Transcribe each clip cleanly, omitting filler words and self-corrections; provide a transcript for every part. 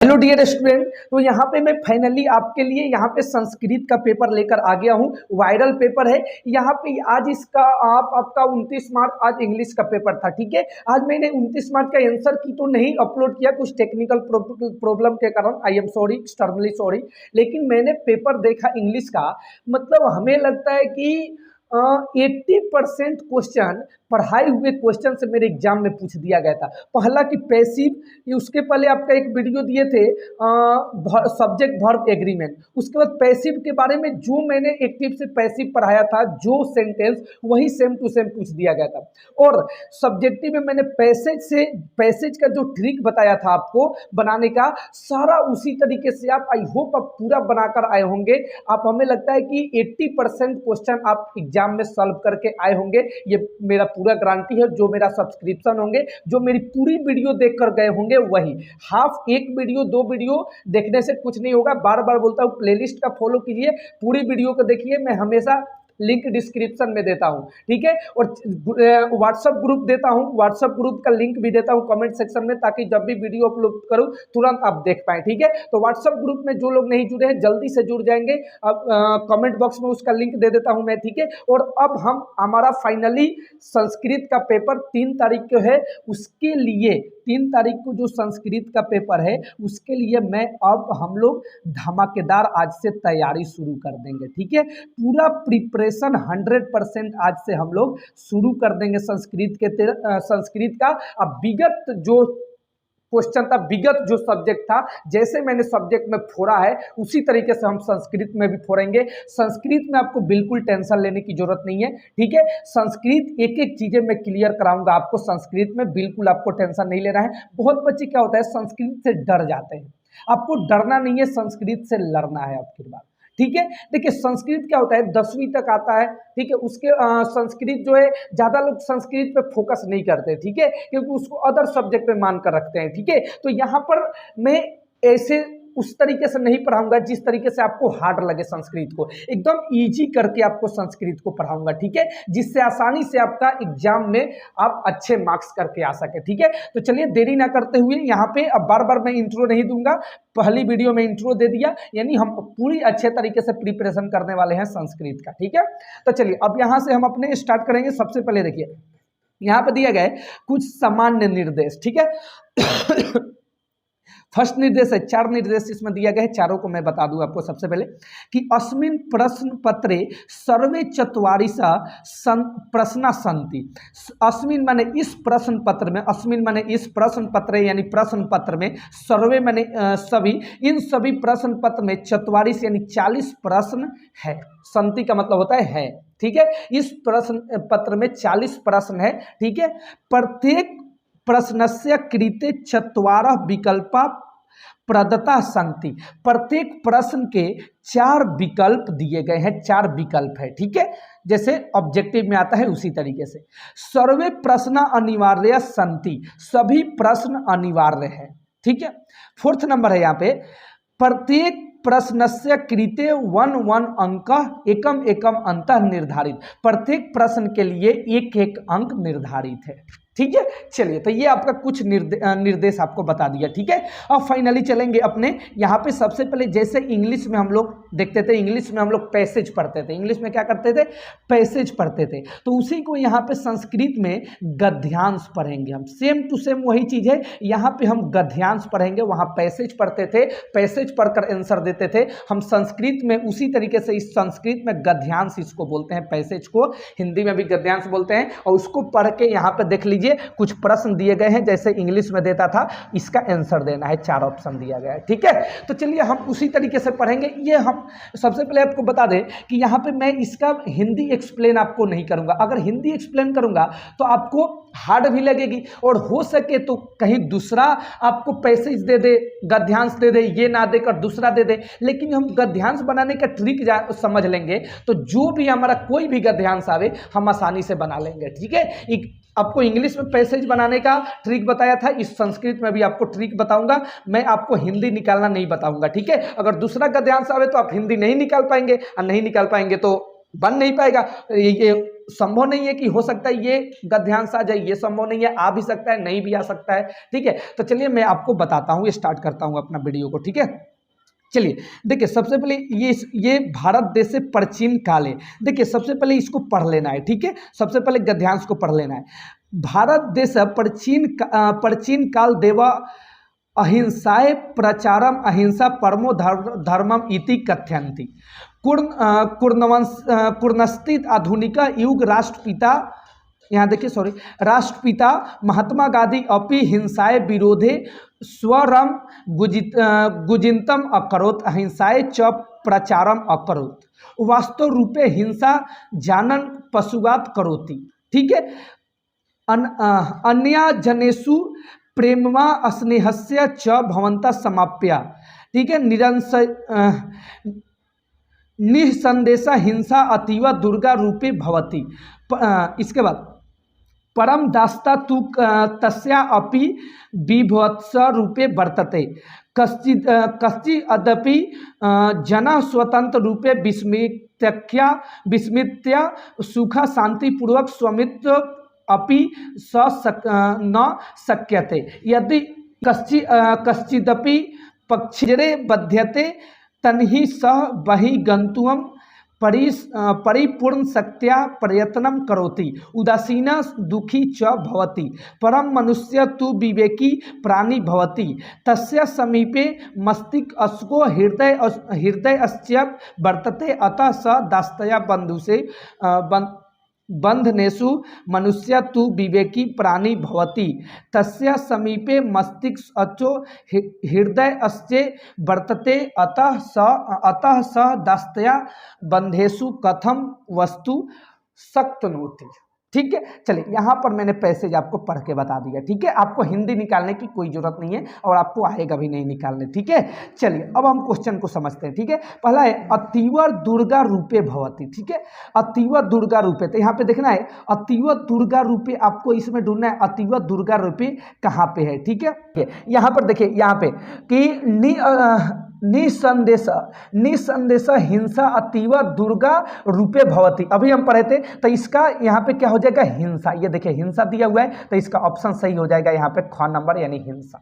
Hello dear student, तो यहाँ पे मैं फाइनली आपके लिए यहाँ पे संस्कृत का पेपर लेकर आ गया हूँ। वायरल पेपर है यहाँ पे। आज इसका आपका 29 मार्च आज इंग्लिश का पेपर था। ठीक है, आज मैंने 29 मार्च का आंसर की तो नहीं अपलोड किया, कुछ टेक्निकल प्रॉब्लम के कारण। I am sorry, externally sorry. लेकिन मैंने पेपर देखा इंग्लिश का, मतलब हमें लगता है कि 80% क्वेश्चन पढ़ाए हुए क्वेश्चन से मेरे एग्जाम में पूछ दिया गया था। पहला कि पैसिव, उसके पहले आपका एक वीडियो दिए थे सब्जेक्ट वर्ब एग्रीमेंट। उसके बाद पैसिव के बारे में जो मैंने एक्टिव से पैसिव पढ़ाया था, जो सेंटेंस वही सेम टू सेम पूछ दिया गया था। और सब्जेक्टिव में मैंने पैसेज का जो ट्रिक बताया था आपको बनाने का, सारा उसी तरीके से आप, आई होप आप पूरा बनाकर आए होंगे। आप, हमें लगता है कि 80% क्वेश्चन आप एग्जाम में सॉल्व करके आए होंगे, ये मेरा पूरा गारंटी है। जो मेरा सब्सक्रिप्शन होंगे, जो मेरी पूरी वीडियो देखकर गए होंगे, वही हाफ एक वीडियो दो वीडियो देखने से कुछ नहीं होगा। बार बार बोलता हूँ, प्लेलिस्ट का फॉलो कीजिए, पूरी वीडियो को देखिए। मैं हमेशा लिंक डिस्क्रिप्शन में देता हूं, ठीक है। और व्हाट्सएप ग्रुप देता हूं, व्हाट्सएप ग्रुप का लिंक भी देता हूं कमेंट सेक्शन में, ताकि जब भी वीडियो अपलोड करूं तुरंत आप देख पाए, ठीक है। तो व्हाट्सएप ग्रुप में जो लोग नहीं जुड़े हैं जल्दी से जुड़ जाएंगे। अब कमेंट बॉक्स में उसका लिंक दे देता हूं मैं, ठीक है। और अब हमारा फाइनली संस्कृत का पेपर 3 तारीख को है। उसके लिए 3 तारीख को जो संस्कृत का पेपर है, उसके लिए मैं अब हम लोग धमाकेदार आज से तैयारी शुरू कर देंगे, ठीक है। पूरा प्रिपरेशन 100% आज से हम लोग शुरू कर देंगे संस्कृत का। अब विगत जो क्वेश्चन था, विगत जो सब्जेक्ट था, जैसे मैंने सब्जेक्ट में फोड़ा है उसी तरीके से हम संस्कृत में भी फोड़ेंगे। संस्कृत में आपको बिल्कुल टेंशन लेने की जरूरत नहीं है, ठीक है। संस्कृत एक एक चीजें मैं क्लियर कराऊंगा आपको। संस्कृत में बिल्कुल आपको टेंशन नहीं लेना है। बहुत बच्चे क्या होता है, संस्कृत से डर जाते हैं। आपको डरना नहीं है, संस्कृत से लड़ना है आपकी बात, ठीक है। देखिए संस्कृत क्या होता है, 10वीं तक आता है, ठीक है। उसके संस्कृत जो है, ज्यादा लोग संस्कृत पे फोकस नहीं करते, ठीक है, क्योंकि उसको अदर सब्जेक्ट में मानकर रखते हैं, ठीक है। तो यहाँ पर मैं ऐसे उस तरीके से नहीं पढ़ाऊंगा जिस तरीके से आपको हार्ड लगे। संस्कृत को एकदम इजी करके आपको संस्कृत को पढ़ाऊंगा, ठीक है, जिससे आसानी से आपका एग्जाम में आप अच्छे मार्क्स करके आ सके, ठीक है। तो चलिए देरी ना करते हुए यहाँ पे, अब बार बार मैं इंट्रो नहीं दूंगा, पहली वीडियो में इंट्रो दे दिया, यानी हम पूरी अच्छे तरीके से प्रिपरेशन करने वाले हैं संस्कृत का, ठीक है। तो चलिए अब यहाँ से हम अपने स्टार्ट करेंगे। सबसे पहले देखिए यहाँ पे दिया गया है कुछ सामान्य निर्देश, ठीक है। फर्स्ट निर्देश है, 4 निर्देश इसमें दिया गया है, चारों को मैं बता दूं आपको। सबसे पहले कि अस्मिन् प्रश्न पत्रे सर्वे चत्वारिशा प्रश्ना सन्ति। अस्मिन् माने इस प्रश्न पत्र में, अस्मिन् माने इस प्रश्न पत्र यानी प्रश्न पत्र में, सर्वे माने सभी, इन सभी प्रश्न पत्र में 44 यानी 40 प्रश्न है। सन्ति का मतलब होता है, ठीक है। इस प्रश्न पत्र में 40 प्रश्न है, ठीक है। प्रत्येक प्रश्नस्य कृते 4 विकल्पा प्रदत्ता सन्ति। प्रत्येक प्रश्न के 4 विकल्प दिए गए हैं, 4 विकल्प है, ठीक है। जैसे ऑब्जेक्टिव में आता है उसी तरीके से। सर्वे प्रश्न अनिवार्य सन्ति, सभी प्रश्न अनिवार्य है, ठीक है। 4th नंबर है यहाँ पे, प्रत्येक प्रश्नस्य कृते 1 अंक एकम एकम अंतः निर्धारित। प्रत्येक प्रश्न के लिए 1 अंक निर्धारित है, ठीक है। चलिए तो ये आपका कुछ निर्देश आपको बता दिया, ठीक है। अब फाइनली चलेंगे अपने यहाँ पे। सबसे पहले जैसे इंग्लिश में हम लोग देखते थे, इंग्लिश में हम लोग पैसेज पढ़ते थे, इंग्लिश में क्या करते थे, पैसेज पढ़ते थे। तो उसी को यहाँ पे संस्कृत में गद्यांश पढ़ेंगे हम। सेम टू सेम वही चीज है, यहाँ पे हम गद्यांश पढ़ेंगे। वहाँ पैसेज पढ़ते थे, पैसेज पढ़कर आंसर देते थे। हम संस्कृत में उसी तरीके से, इस संस्कृत में गद्यांश इसको बोलते हैं, पैसेज को हिंदी में भी गद्यांश बोलते हैं। और उसको पढ़ के यहाँ पे देख लीजिए, कुछ प्रश्न दिए गए हैं जैसे इंग्लिश में देता था, इसका आंसर देना है, 4 ऑप्शन दिया गया है, ठीक है। तो चलिए हम उसी तरीके से पढ़ेंगे। ये हम सबसे पहले आपको बता दें कि यहाँ पे मैं इसका हिंदी एक्सप्लेन आपको नहीं करूंगा। अगर हिंदी एक्सप्लेन करूंगा तो आपको हार्ड भी लगेगी, और हो सके तो कहीं दूसरा आपको पैसेज दे दे, गद्यांश दे दे, ये ना देकर दूसरा दे दे। लेकिन हम गद्यांश बनाने का ट्रिक समझ लेंगे तो जो भी हमारा कोई भी गद्यांश आवे हम आसानी से बना लेंगे, ठीक है। आपको इंग्लिश में पैसेज बनाने का ट्रिक बताया था, इस संस्कृत में भी आपको ट्रिक बताऊंगा। मैं आपको हिंदी निकालना नहीं बताऊंगा, ठीक है। अगर दूसरा गद्यांश आवे तो आप हिंदी नहीं निकाल पाएंगे, और नहीं निकाल पाएंगे तो बन नहीं पाएगा। ये संभव नहीं है कि हो सकता है ये गद्यांश आ जाए, ये संभव नहीं है, आ भी सकता है, नहीं भी आ सकता है। ठीक है, तो चलिए मैं आपको बताता हूँ, स्टार्ट करता हूँ अपना वीडियो को। ठीक है, चलिए देखिए, सबसे पहले ये भारत देश से प्राचीन काल है। देखिए सबसे पहले इसको पढ़ लेना है। ठीक है, सबसे पहले गद्यांश को पढ़ लेना है। भारत देश प्राचीन काल देवा अहिंसाय प्रचारम अहिंसा परमो धर्मम इति कथयन्ति। कुर्नस्थित आधुनिका युग राष्ट्रपिता, यहाँ देखिए सॉरी, राष्ट्रपिता महात्मा गांधी अपि हिंसाय विरोधे स्वरम गुजिंतम अकरोत् अहिंसाय च प्रचारम अकरोत्। वास्तव रूपे हिंसा जानन पशुवात करोति। ठीक है, अन्या जनेषु प्रेममा स्नेहस्य च भवन्तः समाप्या। ठीक है, निसंदेशा हिंसा अतीव दुर्गा रूपे भवति। इसके बाद परम दास्ता तु तस्या अपि विभत्स रूपे वर्तते। कश्चित् अदपि जना स्वतंत्र रूपे विस्मृत्य सुख शांतिपूर्वक स्वामित्व अपि न शक्यते। यदि कश्चिदपि पक्षिरे बध्यते तन्हि सह बहि गन्तुं परिपूर्ण शक्त्या प्रयत्नं करोति। उदासीना दुखी च भवति। परम मनुष्य तु विवेकी प्राणी भवति। तस्य समीपे मस्तिष्को हृदयस्य वर्तते। अतः स दास्तया बंधुसे बंधनेषु मनुष्य तु विवेकी प्राणी भवति। तस्य समीपे मस्तिष्को हृदयस्य वर्तते। अतः स दास्तया बंधेषु कथम वस्तु शक्नोति। ठीक है, चलिए यहाँ पर मैंने पैसेज आपको पढ़ के बता दिया। ठीक है, आपको हिंदी निकालने की कोई जरूरत नहीं है और आपको आएगा भी नहीं निकालने। ठीक है, चलिए अब हम क्वेश्चन को समझते हैं। ठीक है, पहला है अतीव दुर्गा रूपे भवति। ठीक है, अतीव दुर्गा रूपे, तो यहाँ पे देखना है अतीव दुर्गा रूपे, आपको इसमें ढूंढना है अतीव दुर्गा रूपे कहाँ पे है। ठीक है, यहाँ पर देखिए, यहाँ पे कि निसंदेश हिंसा अतीव दुर्गा रूपे भवति। अभी हम पढ़े थे, तो इसका यहाँ पे क्या हो जाएगा, हिंसा। ये देखिए हिंसा दिया हुआ है, तो इसका ऑप्शन सही हो जाएगा यहाँ पे ख नंबर, यानी हिंसा।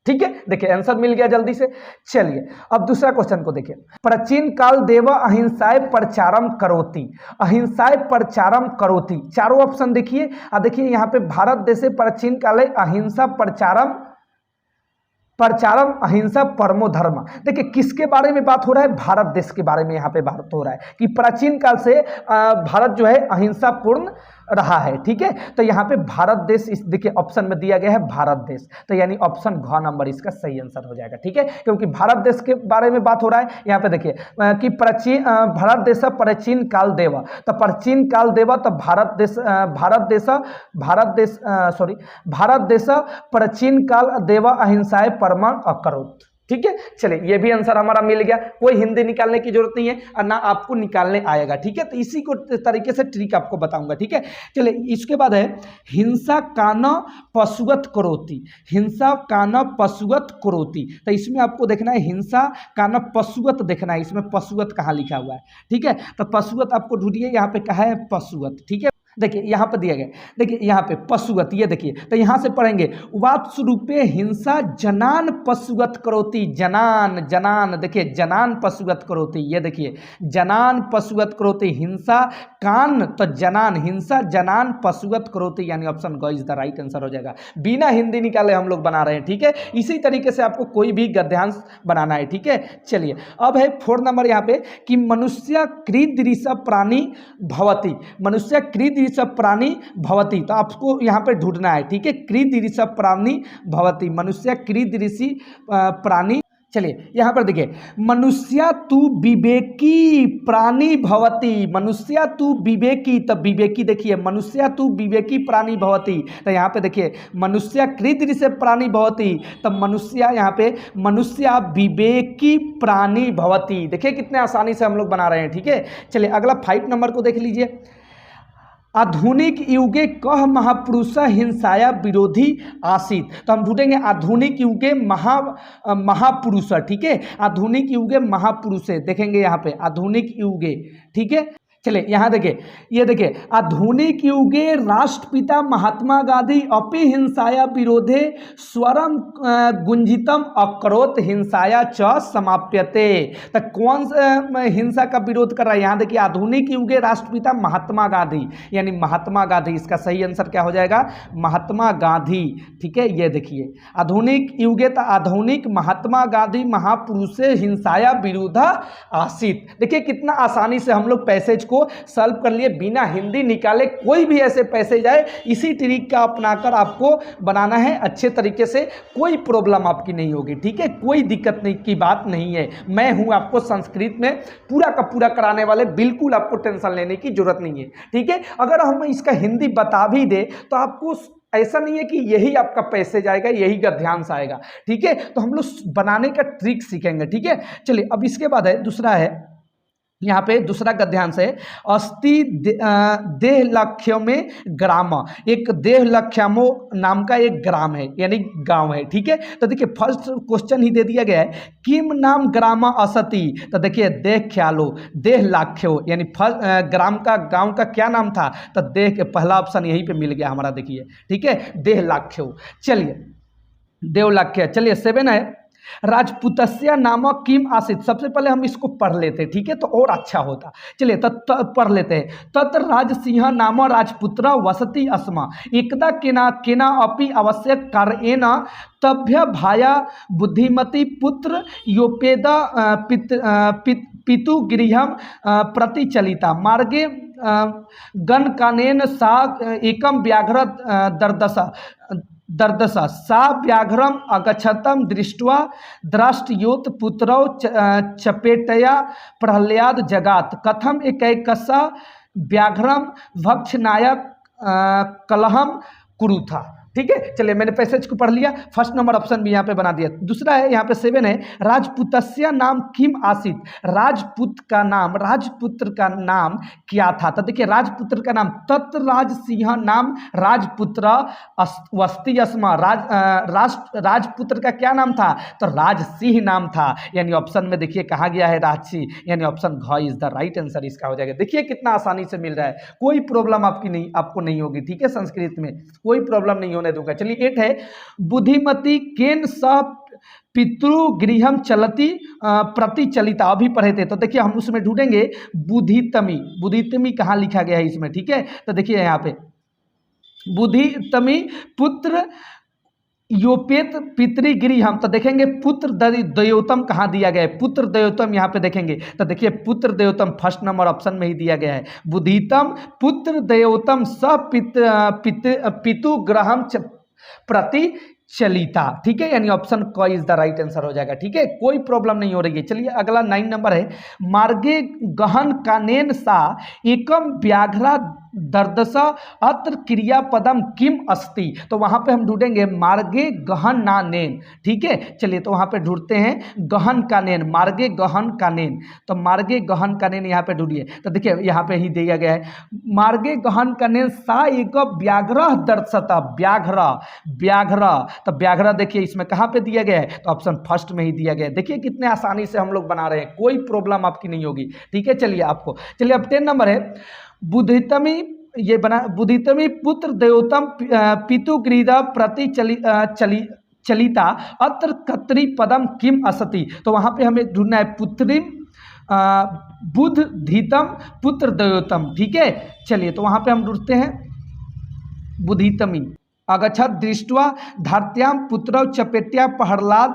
ठीक है, देखिए आंसर मिल गया जल्दी से। चलिए अब दूसरा क्वेश्चन को देखिए। प्राचीन काल देव अहिंसाय प्रचारम करोति। अहिंसाय प्रचारम करोति, चारों ऑप्शन देखिए। देखिए यहाँ पे भारत देश से प्राचीन काल अहिंसा प्रचारम अहिंसा परमो धर्म। देखिए किसके बारे में बात हो रहा है, भारत देश के बारे में यहाँ पे बात हो रहा है कि प्राचीन काल से भारत जो है अहिंसा पूर्ण रहा है। ठीक है, तो यहाँ पे भारत देश, इस देखिए ऑप्शन में दिया गया है भारत देश, तो यानी ऑप्शन घ नंबर इसका सही आंसर हो जाएगा। ठीक है, क्योंकि भारत देश के बारे में बात हो रहा है। यहाँ पे देखिए कि भारत देश प्राचीन काल देव, तो प्राचीन काल देव, तो भारत देश प्राचीन काल देव अहिंसाय परम अकरोत्। ठीक है, चलिए ये भी आंसर हमारा मिल गया। कोई हिंदी निकालने की जरूरत नहीं है और ना आपको निकालने आएगा। ठीक है, तो इसी को तरीके से ट्रिक आपको बताऊंगा। ठीक है, चलिए इसके बाद है हिंसा का न पशुवत करोति। हिंसा का न पशुवत करोति, तो इसमें आपको देखना है हिंसा का न पशुवत देखना है, इसमें पशुवत कहाँ लिखा हुआ है। ठीक है, तो पशुवत आपको ढूंढिए, यहाँ पे कहा है पशुवत। ठीक है, देखिए यहाँ पर दिया गया, देखिए यहाँ पे पशुवत, ये देखिए, तो यहाँ से पढ़ेंगे वात्सरूपे हिंसा जनान पशुवत करोति। जनान देखिए, जनान पशुवत करोति, ये देखिए जनान पशुवत करोति। हिंसा कान, तो जनान, हिंसा जनान पशुवत करोति, यानी ऑप्शन ग इज द राइट आंसर हो जाएगा। बिना हिंदी निकाले हम लोग बना रहे हैं। ठीक है, इसी तरीके से आपको कोई भी गद्यांश बनाना है। ठीक है, चलिए अब है 4 नंबर यहाँ पे कि मनुष्य कीदृश प्राणी भवति। मनुष्य कीदृश प्राणी भवति, तो आपको यहाँ पे ढूंढना है। ठीक है, कीदृश प्राणी भवति, मनुष्य कीदृश प्राणी। चलिए यहाँ पर देखिए, मनुष्य तु विवेकी प्राणी भवति। मनुष्य तु विवेकी, तो विवेकी देखिए, मनुष्य तु विवेकी प्राणी भवति, तो यहाँ पे देखिए मनुष्य कीदृश प्राणी भवति, तो मनुष्य यहाँ पे मनुष्य विवेकी प्राणी भवति। देखिए कितने आसानी से हम लोग बना रहे हैं। ठीक है, चलिए अगला 5 नंबर को देख लीजिए। आधुनिक युगे कह महापुरुष हिंसाया विरोधी आसीत, तो हम ढूंढेंगे आधुनिक युगे महापुरुष। ठीक है, आधुनिक युगे महापुरुष देखेंगे यहाँ पे आधुनिक युगे। ठीक है, चलिए यहाँ देखिए, ये देखिए, आधुनिक युगे राष्ट्रपिता महात्मा गांधी अपि हिंसाया विरोधे स्वरम गुंजितम अकरोत हिंसाया च समाप्यते। तो कौन सा हिंसा का विरोध कर रहा है? यहाँ देखिए, आधुनिक युगे राष्ट्रपिता महात्मा गांधी, यानी महात्मा गांधी, इसका सही आंसर क्या हो जाएगा? महात्मा गांधी। ठीक है, ये देखिए, आधुनिक युगे तो आधुनिक महात्मा गांधी महापुरुषे हिंसाया विरुद्ध आसित। देखिए कितना आसानी से हम लोग पैसेज को सॉल्व कर लिए बिना हिंदी निकाले। कोई भी ऐसे पैसेज आए, इसी ट्रिक का अपनाकर आपको बनाना है अच्छे तरीके से, कोई प्रॉब्लम आपकी नहीं होगी। ठीक है, कोई दिक्कत नहीं की बात नहीं है। मैं हूं आपको संस्कृत में पूरा का पूरा कराने वाले, बिल्कुल आपको टेंशन लेने की जरूरत नहीं है। ठीक है, अगर हम इसका हिंदी बता भी दे तो आपको ऐसा नहीं है कि यही आपका पैसेज आएगा, यही गद्यांश आएगा। ठीक है, तो हम लोग बनाने का ट्रिक सीखेंगे। ठीक है, चलिए अब इसके बाद है दूसरा है, यहाँ पे दूसरा गद्यांश है, अस्ति देहलक्ष्य में ग्राम। एक देहलक्ष्यमो नाम का एक ग्राम है, यानी गांव है। ठीक है, तो देखिए फर्स्ट क्वेश्चन ही दे दिया गया है, किम नाम ग्राम असति। तो देखिए देह ख्यालो देहलाख्यो, यानी ग्राम का, गांव का क्या नाम था? तो देह के पहला ऑप्शन यहीं पे मिल गया हमारा, देखिए। ठीक है, देहलाख्यो। चलिए देवलाख्य। चलिए 7 है, राजपुतस्य नामक किम आसित। सबसे पहले हम इसको पढ़ लेते हैं, ठीक है, तो और अच्छा होता। चलिए पढ़ लेते हैं। तत्र राजसिंह नाम राजपुत्र वसति अस्मा एकदा केना अपि आवश्यक कार्येन तभ्य भाया बुद्धिमती पुत्र योपेद पितु गृहम प्रति चलिता मार्गे गणकानेन सा एकम व्याघ्र दर्दसा सा व्याघ्रम अगच्छतम दृष्ट्वा द्रष्टयोत पुत्रौ चपेटया प्रहलाद जगात कथम एकैकसा व्याघ्रम भक्षनायक कलहम कुरुथा। ठीक है, चलिए मैंने पैसेज को पढ़ लिया, फर्स्ट नंबर ऑप्शन भी यहाँ पे बना दिया। दूसरा है यहाँ पे 7 है, राजपुतस्य नाम किम आसित। राजपुत्र का नाम क्या था? तो देखिए राजपुत्र का नाम तत्र राजसिंह नाम राजपुत्र वस्ति अस्मा। राजपुत्र का क्या नाम था? तो राजसिंह नाम था, यानी ऑप्शन में देखिए कहा गया है राजसिंह, यानी ऑप्शन घ इज द राइट आंसर इसका हो जाएगा। देखिए कितना आसानी से मिल रहा है, कोई प्रॉब्लम आपको नहीं होगी। ठीक है, संस्कृत में कोई प्रॉब्लम नहीं होने दूंगा। चलिए 8 है, बुद्धिमती केन सह पितृगृहम चलती प्रति चलिता। अभी पढ़े थे, तो देखिए हम उसमें ढूंढेंगे बुद्धितमी कहाँ लिखा गया है इसमें। ठीक है, तो देखिए यहाँ पे बुद्धितमी पुत्र योपेत पितृगृहम, तो देखेंगे पुत्र द्योतम कहाँ दिया गया है? पुत्र द्योतम यहाँ पे देखेंगे, तो देखिए पुत्र द्योतम फर्स्ट नंबर ऑप्शन में ही दिया गया है। बुद्धितम पुत्र द्योतम स पितु ग्रहम प्रति चलिता। ठीक है, यानी ऑप्शन क इज द राइट आंसर हो जाएगा। ठीक है, कोई प्रॉब्लम नहीं हो रही है। चलिए अगला 9 नंबर है, मार्गे गहन कानेन सा एकम व्याघ्रा दर्दसा अत्र क्रियापदम किम अस्ति। तो वहां पे हम ढूंढेंगे मार्गे गहन ना नेन। ठीक है, चलिए तो वहां पे ढूंढते हैं गहन का नेन, मार्गे गहन का नेन। तो मार्गे गहन का नेन यहाँ पे ढूंढिए, तो देखिए यहाँ पे ही दिया गया है मार्गे गहन का नेन सा एक व्याघ्र दर्शता। व्याघ्र, तो व्याघ्र देखिए इसमें कहाँ पे दिया गया है? तो ऑप्शन फर्स्ट में ही दिया गया है। देखिए कितने आसानी से हम लोग बना रहे हैं, कोई प्रॉब्लम आपकी नहीं होगी। ठीक है, चलिए अब 10 नंबर है, बुद्धितमी ये बना, बुद्धितमी पुत्र देवतम पितुगृह प्रति चलिता अत्र कत्री पदम किम असति। तो वहां पे हमें ढूंढना है पुत्रिम बुद्धितम पुत्र देवतम। ठीक है, चलिए तो वहां पे हम ढूंढते हैं बुद्धितमी अगच्छत दृष्ट्वा धरत्याम पुत्र चपेट्या प्रहलाद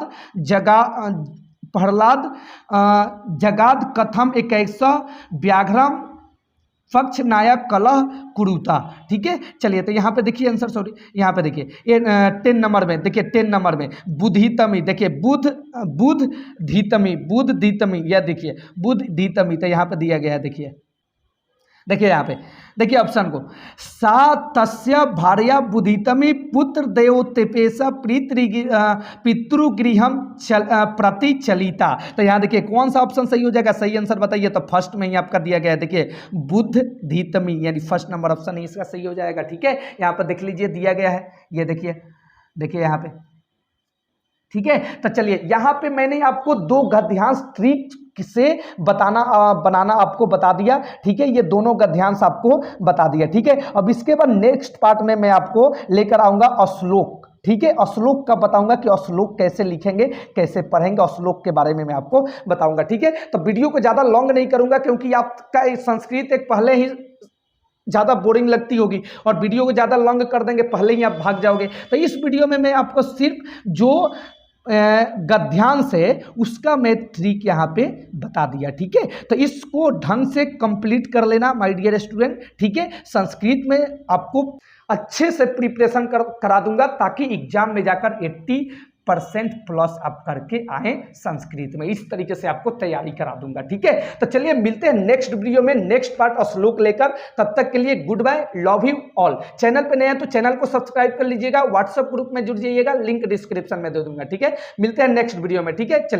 जगाद कथम एक व्याघ्रम पक्ष नायक कलह कुरुता। ठीक है, चलिए तो यहाँ पे देखिए आंसर, सॉरी यहाँ पे देखिए 10 नंबर में, देखिए 10 नंबर में बुद्धितमी, देखिए बुद्धितमी, यह देखिए बुद्धितमी, तो यहाँ पे दिया गया है। देखिए यहाँ पे देखिए ऑप्शन को, सा तस्य भार्या बुद्धितमी पुत्र देवोतेपेश पितृगृहम प्रति चलिता। तो यहाँ देखिए कौन सा ऑप्शन सही हो जाएगा? सही आंसर बताइए। तो फर्स्ट में ही आपका दिया गया है, देखिए बुद्धितमी, यानी फर्स्ट नंबर ऑप्शन ही इसका सही हो जाएगा। ठीक है, यहाँ पर देख लीजिए दिया गया है, ये देखिए यहाँ पे। ठीक है, तो चलिए यहाँ पे मैंने आपको 2 गद्यांश ट्रिक से बनाना आपको बता दिया, ठीक है। ये दोनों गद्यांश आपको बता दिया, ठीक है। अब इसके बाद नेक्स्ट पार्ट में मैं आपको लेकर आऊंगा श्लोक, ठीक है। श्लोक का बताऊंगा कि श्लोक कैसे लिखेंगे, कैसे पढ़ेंगे, श्लोक के बारे में मैं आपको बताऊंगा, ठीक है। तो वीडियो को ज्यादा लॉन्ग नहीं करूंगा क्योंकि आपका संस्कृत एक पहले ही ज़्यादा बोरिंग लगती होगी और वीडियो को ज़्यादा लॉन्ग कर देंगे, पहले ही आप भाग जाओगे। तो इस वीडियो में मैं आपको सिर्फ जो गद्यांश है उसका मैं ट्रिक यहाँ पे बता दिया, ठीक है। तो इसको ढंग से कंप्लीट कर लेना माय डियर स्टूडेंट, ठीक है। संस्कृत में आपको अच्छे से प्रिपरेशन करा दूंगा ताकि एग्जाम में जाकर 80% प्लस आप करके आए संस्कृत में। इस तरीके से आपको तैयारी करा दूंगा, ठीक है। तो चलिए मिलते हैं नेक्स्ट वीडियो में नेक्स्ट पार्ट श्लोक लेकर। तब तक के लिए goodbye, love you all. Channel पे नए हैं तो चैनल को सब्सक्राइब कर लीजिएगा, व्हाट्सएप ग्रुप में जुड़ जाइएगा, लिंक डिस्क्रिप्शन में दे दूंगा, ठीक है। मिलते हैं नेक्स्ट वीडियो में, ठीक है। चलिए।